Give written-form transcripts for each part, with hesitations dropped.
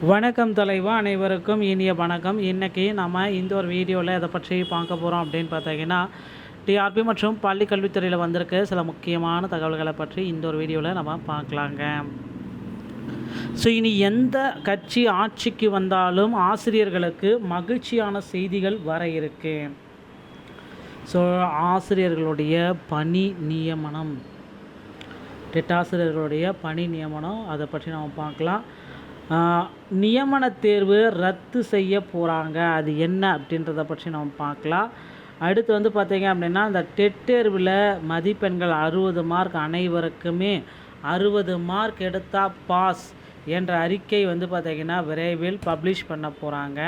வணக்கம் தலைவா, அனைவருக்கும் இனிய வணக்கம். இன்றைக்கி நம்ம இந்த ஒரு வீடியோவில் எதை பற்றி பார்க்க போகிறோம் அப்படின்னு பார்த்தீங்கன்னா, டிஆர்பி மற்றும் பள்ளி கல்வித்துறையில் வந்திருக்க சில முக்கியமான தகவல்களை பற்றி இந்த ஒரு வீடியோவில் நம்ம பார்க்கலாங்க. ஸோ இனி எந்த கட்சி ஆட்சிக்கு வந்தாலும் ஆசிரியர்களுக்கு மகிழ்ச்சியான செய்திகள் வர இருக்கு. ஸோ ஆசிரியர்களுடைய பணி நியமனம், ஆசிரியர்களுடைய பணி நியமனம் அதை பற்றி நம்ம பார்க்கலாம். நியமன தேர்வு ரத்து செய்ய போகிறாங்க, அது என்ன அப்படின்றத பற்றி நம்ம பார்க்கலாம். அடுத்து வந்து பார்த்திங்க அப்படின்னா, இந்த டெட் தேர்வில் மதிப்பெண்கள் 60 மார்க், அனைவருக்குமே 60 மார்க் எடுத்தால் பாஸ் என்ற அறிக்கை வந்து பார்த்திங்கன்னா விரைவில் பப்ளிஷ் பண்ண போகிறாங்க.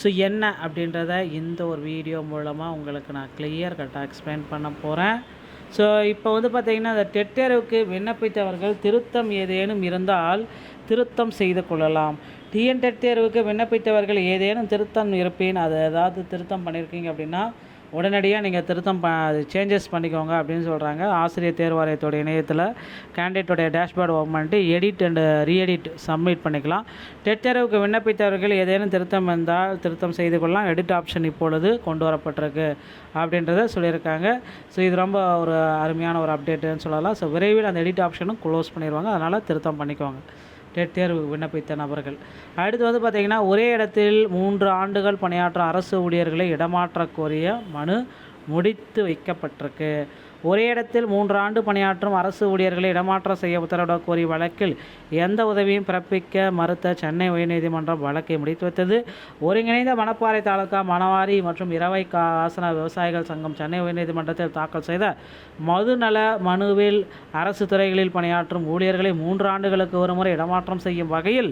ஸோ என்ன அப்படின்றத இந்த ஒரு வீடியோ மூலமாக உங்களுக்கு நான் கிளியர் கட்டாக எக்ஸ்பிளைன் பண்ண போகிறேன். ஸோ இப்போ வந்து பார்த்திங்கன்னா, இந்த டெட் தேர்வுக்கு விண்ணப்பித்தவர்கள் திருத்தம் ஏதேனும் இருந்தால் திருத்தம் செய்து கொள்ளலாம். டிஎன்டெட் தேர்வுக்கு விண்ணப்பித்தவர்கள் ஏதேனும் திருத்தம் இருப்பேன், அது ஏதாவது திருத்தம் பண்ணியிருக்கீங்க அப்படின்னா உடனடியாக நீங்கள் திருத்தம் சேஞ்சஸ் பண்ணிக்கோங்க அப்படின்னு சொல்கிறாங்க. ஆசிரியர் தேர்வாரியத்தோட இணையத்தில் கேண்டிடேட்டோடைய டேஷ்போர்டு ஓப்பன் பண்ணிட்டு எடிட் அண்டு ரீஎடிட் சப்மிட் பண்ணிக்கலாம். டெட் தேர்வுக்கு விண்ணப்பித்தவர்கள் ஏதேனும் திருத்தம் இருந்தால் திருத்தம் செய்து கொள்ளலாம். எடிட் ஆப்ஷன் இப்பொழுது கொண்டு வரப்பட்டிருக்கு அப்படின்றத சொல்லியிருக்காங்க. ஸோ இது ரொம்ப ஒரு அருமையான ஒரு அப்டேட்டுன்னு சொல்லலாம். ஸோ விரைவில் அந்த எடிட் ஆப்ஷனும் க்ளோஸ் பண்ணிடுவாங்க, அதனால் திருத்தம் பண்ணிக்கோங்க டெட் தேர்வு விண்ணப்பித்த நபர்கள். அடுத்து வந்து பார்த்திங்கன்னா, ஒரே இடத்தில் 3 ஆண்டுகள் பணியாற்றும் அரசு ஊழியர்களை இடமாற்ற கோரிய மனு முடித்து வைக்கப்பட்டிருக்கு. ஒரே இடத்தில் 3 ஆண்டு பணியாற்றும் அரசு ஊழியர்களை இடமாற்றம் செய்ய உத்தரவிட கோரிய வழக்கில் எந்த உதவியும் பிறப்பிக்க மறுத்த சென்னை உயர்நீதிமன்றம் வழக்கை முடித்து வைத்தது. ஒருங்கிணைந்த மணப்பாறை தாலுகா மணவாரி மற்றும் இரவை ஆசன விவசாயிகள் சங்கம் சென்னை உயர்நீதிமன்றத்தில் தாக்கல் செய்த மதுநல மனுவில் அரசு துறைகளில் பணியாற்றும் ஊழியர்களை 3 ஆண்டுகளுக்கு ஒருமுறை இடமாற்றம் செய்யும் வகையில்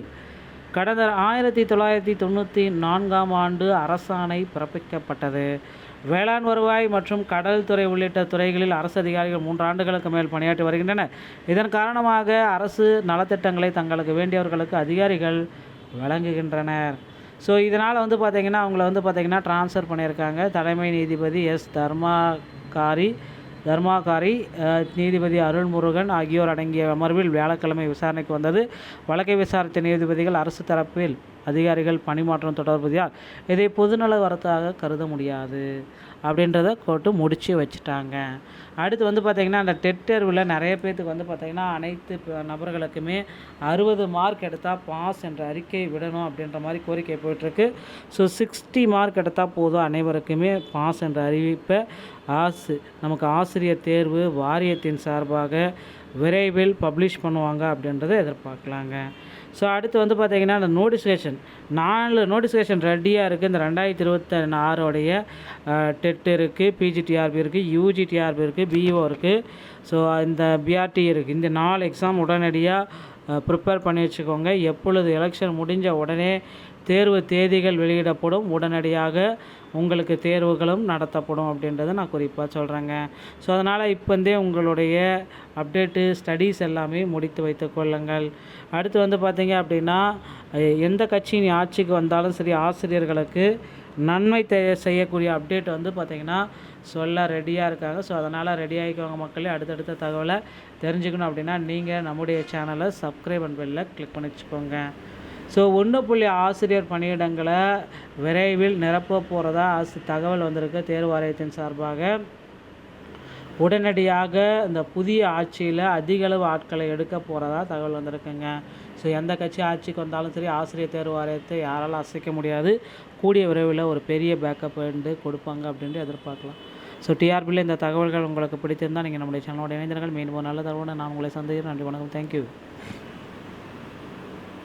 கடந்த 1994 ஆண்டு அரசாணை பிறப்பிக்கப்பட்டது. வேளாண் வருவாய் மற்றும் கடல் துறை உள்ளிட்ட துறைகளில் அரசு அதிகாரிகள் 3 ஆண்டுகளுக்கு மேல் பணியாற்றி வருகின்றனர். இதன் காரணமாக அரசு நலத்திட்டங்களை தங்களுக்கு வேண்டியவர்களுக்கு அதிகாரிகள் வழங்குகின்றனர். ஸோ இதனால் வந்து பார்த்திங்கன்னா அவங்கள வந்து பார்த்திங்கன்னா ட்ரான்ஸ்ஃபர் பண்ணியிருக்காங்க. தலைமை நீதிபதி எஸ் தர்மாகாரி, நீதிபதி அருள்முருகன் ஆகியோர் அடங்கிய அமர்வில் வியாழக்கிழமை விசாரணைக்கு வந்தது. வழக்கை விசாரித்த நீதிபதிகள் அரசு தரப்பில் அதிகாரிகள் பணிமாற்றம் தொடர்பதியால் இதை பொதுநல வரத்தாக கருத முடியாது அப்படின்றத கோர்ட்டு முடித்து வச்சுட்டாங்க. அடுத்து வந்து பார்த்திங்கன்னா, அந்த டெட் தேர்வில் நிறைய பேர்த்துக்கு வந்து பார்த்திங்கன்னா அனைத்து நபர்களுக்குமே 60 மார்க் எடுத்தால் பாஸ் என்ற அறிக்கை விடணும் அப்படின்ற மாதிரி கோரிக்கை போயிட்டுருக்கு. ஸோ 60 மார்க் எடுத்தால் போதும், அனைவருக்குமே பாஸ் என்ற அறிவிப்பை நமக்கு ஆசிரியர் தேர்வு வாரியத்தின் சார்பாக விரைவில் பப்ளிஷ் பண்ணுவாங்க அப்படின்றத எதிர்பார்க்கலாங்க. ஸோ அடுத்து வந்து பார்த்திங்கன்னா, அந்த நோட்டிஃபிகேஷன் 4 நோட்டிஃபிகேஷன் ரெடியாக இருக்குது. இந்த 2026 டெட் இருக்குது, பிஜிடிஆர்பி இருக்குது, யூஜிடிஆர்பி இருக்குது, பிஇஓ இருக்குது. ஸோ இந்த பிஆர்டி இருக்குது. இந்த 4 எக்ஸாம் உடனடியாக ப்ரிப்பேர் பண்ணி வச்சுக்கோங்க. எப்பொழுது எலெக்ஷன் முடிஞ்ச உடனே தேர்வு தேதிகள் வெளியிடப்படும், உடனடியாக உங்களுக்கு தேர்வுகளும் நடத்தப்படும் அப்படின்றத நான் குறிப்பாக சொல்கிறேங்க. ஸோ அதனால் இப்போந்தே உங்களுடைய அப்டேட்டு ஸ்டடீஸ் எல்லாமே முடித்து வைத்து கொள்ளுங்கள். அடுத்து வந்து பார்த்திங்க அப்படின்னா, எந்த கட்சி ஆட்சிக்கு வந்தாலும் சரி ஆசிரியர்களுக்கு நன்மை செய்யக்கூடிய அப்டேட் வந்து பார்த்திங்கன்னா சொல்ல ரெடியாக இருக்காங்க. ஸோ அதனால் ரெடி ஆகிக்கோங்க மக்களே. அடுத்தடுத்த தகவலை தெரிஞ்சுக்கணும் அப்படின்னா நீங்கள் நம்முடைய சேனலை சப்ஸ்கிரைப் அண்ட் பெல்லை கிளிக் பண்ணி வச்சுக்கோங்க. ஸோ 1 ஆசிரியர் பணியிடங்களை விரைவில் நிரப்ப போகிறதா தகவல் வந்திருக்கு தேர்வு வாரியத்தின் சார்பாக. உடனடியாக இந்த புதிய ஆட்சியில் அதிகளவு ஆட்களை எடுக்க போகிறதா தகவல் வந்திருக்குங்க. ஸோ எந்த கட்சி ஆட்சிக்கு வந்தாலும் சரி ஆசிரியர் தேர்வு வாரியத்தை யாராலும் அசைக்க முடியாது. கூடிய விரைவில் ஒரு பெரிய பேக்கப் வந்து கொடுப்பாங்க அப்படின்ட்டு எதிர்பார்க்கலாம். ஸோ டிஆர்பியில் இந்த தகவல்கள் உங்களுக்கு பிடித்திருந்தால் நீங்கள் நம்முடைய சேனலோட இணைந்திருங்கள். மீண்டும் ஒரு நல்ல தகவலோடு நான் உங்களை சந்திக்கிறேன். நன்றி, வணக்கம், தேங்க்யூ.